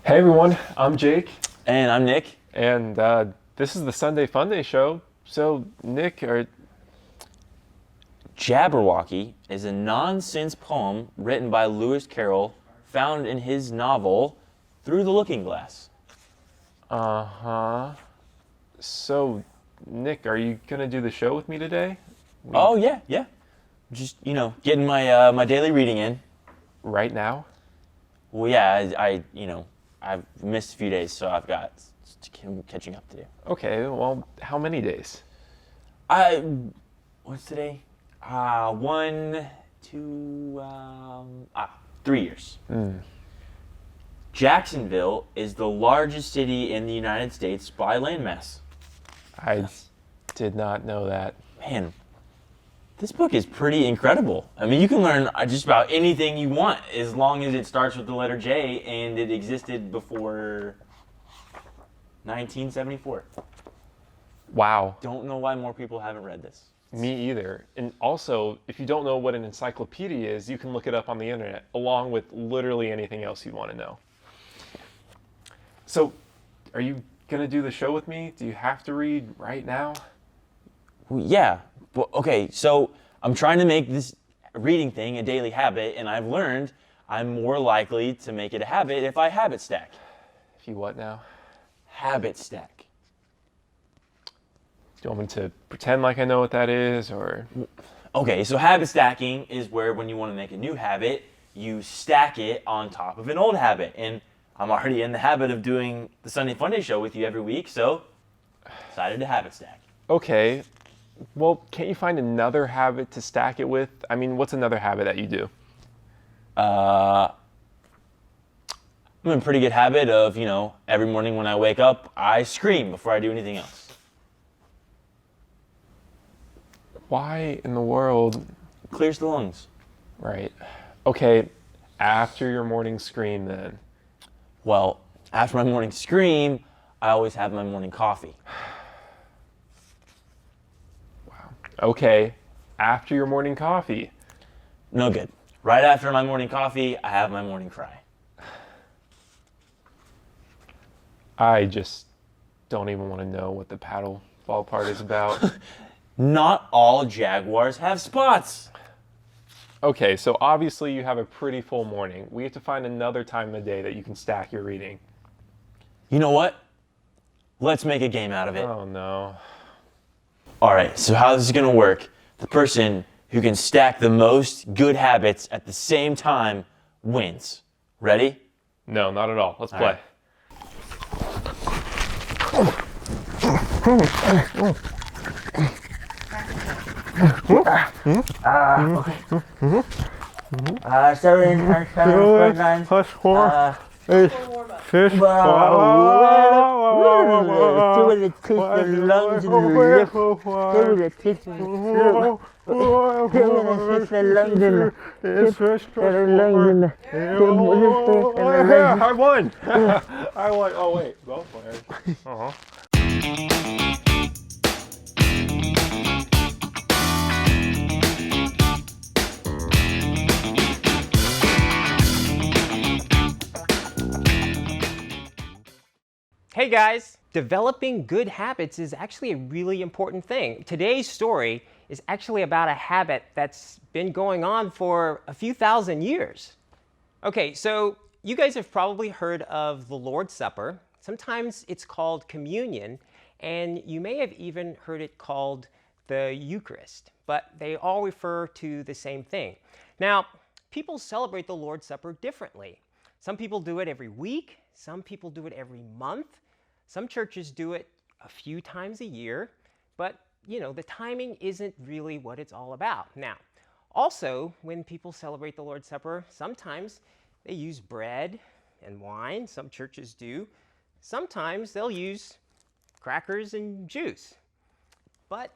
Hey everyone, I'm Jake, And I'm Nick. and this is the Sunday Funday show. So, Nick, Jabberwocky is a nonsense poem written by Lewis Carroll found in his novel Through the Looking Glass. uh-huh. So, Nick, are you gonna do the show with me today? Oh yeah. Just getting my daily reading in. Right now? Well, yeah, I've missed a few days, so I've got catching up to do. Okay, well, how many days? What's today? 3 years. Jacksonville is the largest city in the United States by landmass. I did not know that. Man, this book is pretty incredible. I mean, you can learn just about anything you want as long as it starts with the letter J and it existed before 1974. Wow, Don't know why more people haven't read this. me either. And also, if you don't know what an encyclopedia is, you can look it up on the internet, along with literally anything else you want to know. So, are you gonna do the show with me? Do you have to read right now? Well, yeah. Well, okay, so I'm trying to make this reading thing a daily habit, and I've learned I'm more likely to make it a habit if I habit stack. If you what now? Habit stack. Do you want me to pretend like I know what that is, or? Okay, so habit stacking is where when you want to make a new habit, you stack it on top of an old habit. And I'm already in the habit of doing the Sunday Funday show with you every week, so decided to habit stack. Okay, well, can't you find another habit to stack it with? I mean, what's another habit that you do? I'm in a pretty good habit of, every morning when I wake up, I scream before I do anything else. Why in the world? Clears the lungs. Right. Okay, after your morning scream then. Well, after my morning scream, I always have my morning coffee. Okay, after your morning coffee. No good. Right after my morning coffee, I have my morning cry. I just don't even want to know what the paddle fall part is about. Not all jaguars have spots. Okay, so obviously you have a pretty full morning. We have to find another time of the day that you can stack your reading. You know what? Let's make a game out of it. Oh no. All right, so how this is going to work, the person who can stack the most good habits at the same time wins. Ready? No, not at all. Let's All play. right. I won! I won. Oh, wait. Well played. Uh-huh. Hey guys! Developing good habits is actually a really important thing. Today's story is actually about a habit that's been going on for a few thousand years. Okay, so you guys have probably heard of the Lord's Supper. Sometimes it's called communion, and you may have even heard it called the Eucharist, but they all refer to the same thing. Now, people celebrate the Lord's Supper differently. Some people do it every week, some people do it every month. Some churches do it a few times a year, but the timing isn't really what it's all about. Now, also, when people celebrate the Lord's Supper, sometimes they use bread and wine. Some churches do. Sometimes they'll use crackers and juice. But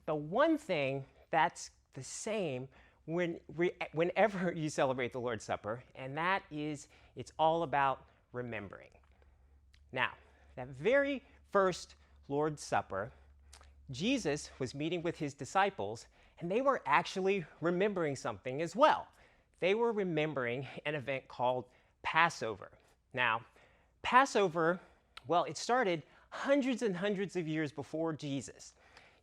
the one thing that's the same whenever you celebrate the Lord's Supper, and that is it's all about remembering. Now, that very first Lord's Supper, Jesus was meeting with his disciples, and they were actually remembering something as well. They were remembering an event called Passover. Now, Passover, well, it started hundreds and hundreds of years before Jesus.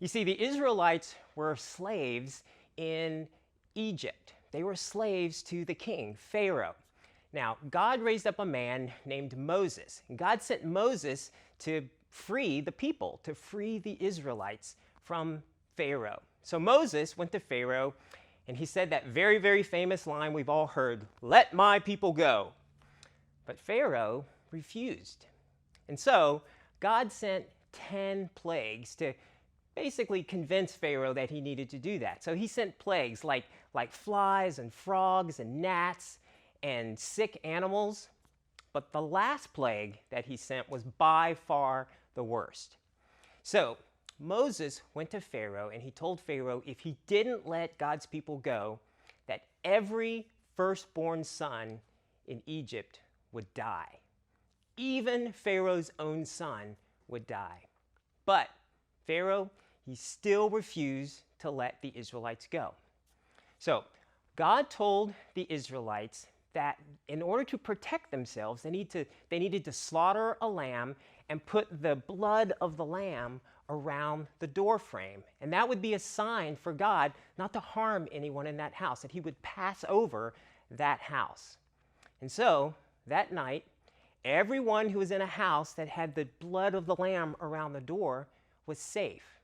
You see, the Israelites were slaves in Egypt. They were slaves to the king, Pharaoh. Now, God raised up a man named Moses. And God sent Moses to free the people, to free the Israelites from Pharaoh. So Moses went to Pharaoh and he said that very, very famous line we've all heard, "Let my people go." But Pharaoh refused. And so God sent 10 plagues to basically convince Pharaoh that he needed to do that. So he sent plagues like flies and frogs and gnats and sick animals. But the last plague that he sent was by far the worst. So Moses went to Pharaoh and he told Pharaoh if he didn't let God's people go, that every firstborn son in Egypt would die. Even Pharaoh's own son would die. But Pharaoh, he still refused to let the Israelites go. So God told the Israelites that in order to protect themselves, they needed to slaughter a lamb and put the blood of the lamb around the door frame. And that would be a sign for God not to harm anyone in that house, that he would pass over that house. And so that night, everyone who was in a house that had the blood of the lamb around the door was safe.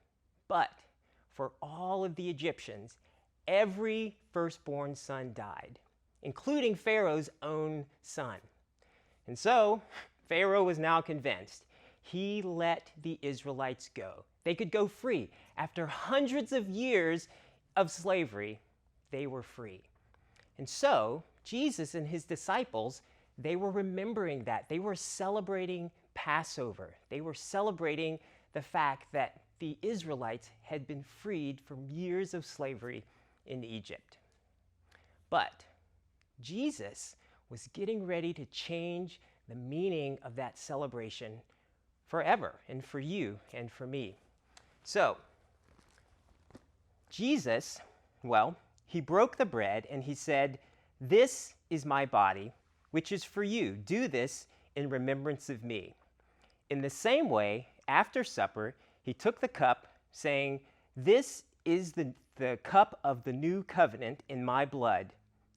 But for all of the Egyptians, every firstborn son died, including Pharaoh's own son. And so Pharaoh was now convinced. He let the Israelites go. They could go free. After hundreds of years of slavery, they were free. And so Jesus and his disciples, they were remembering that. They were celebrating Passover. They were celebrating the fact that the Israelites had been freed from years of slavery in Egypt. But Jesus was getting ready to change the meaning of that celebration forever, and for you and for me. So, Jesus, well, he broke the bread and he said, "This is my body, which is for you. Do this in remembrance of me." In the same way, after supper, he took the cup, saying, "This is the cup of the new covenant in my blood.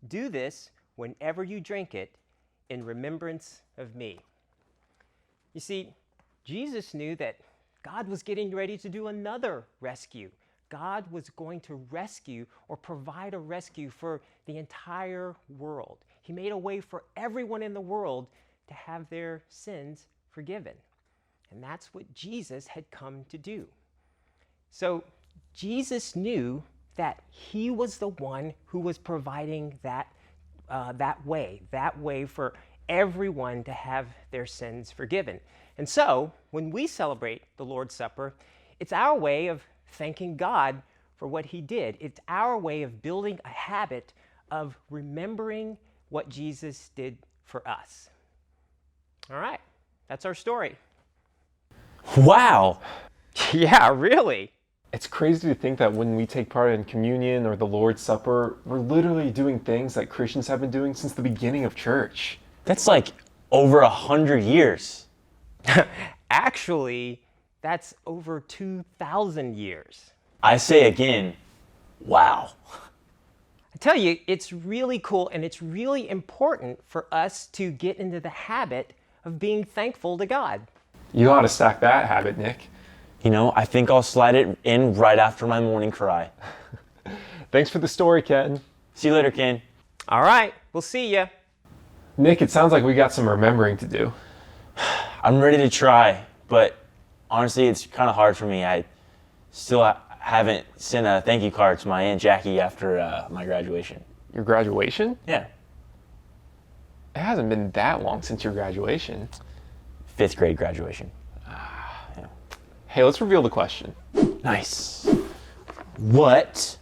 Do this whenever you drink it in remembrance of me." You see, Jesus knew that God was getting ready to do another rescue. God was going to rescue or provide a rescue for the entire world. He made a way for everyone in the world to have their sins forgiven. And that's what Jesus had come to do. So Jesus knew that he was the one who was providing that way for everyone to have their sins forgiven. And so when we celebrate the Lord's Supper, it's our way of thanking God for what he did. It's our way of building a habit of remembering what Jesus did for us. All right, that's our story. Wow. Yeah, really. It's crazy to think that when we take part in communion or the Lord's Supper, we're literally doing things that Christians have been doing since the beginning of church. That's like over 100 years. Actually, that's over 2,000 years. I say again, wow. I tell you, it's really cool and it's really important for us to get into the habit of being thankful to God. You ought to stack that habit, Nick. You know, I think I'll slide it in right after my morning cry. Thanks for the story, Ken. See you later, Ken. All right, we'll see ya. Nick, it sounds like we got some remembering to do. I'm ready to try, but honestly, it's kind of hard for me. I still haven't sent a thank you card to my Aunt Jackie after my graduation. Your graduation? Yeah. It hasn't been that long since your graduation. 5th grade graduation. Yeah. Hey, let's reveal the question. Nice. What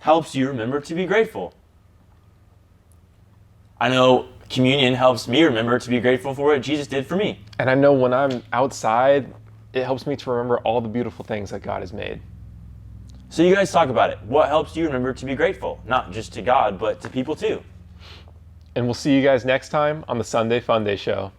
helps you remember to be grateful? I know communion helps me remember to be grateful for what Jesus did for me. And I know when I'm outside, it helps me to remember all the beautiful things that God has made. So you guys talk about it. What helps you remember to be grateful? Not just to God, but to people too. And we'll see you guys next time on the Sunday Funday Show.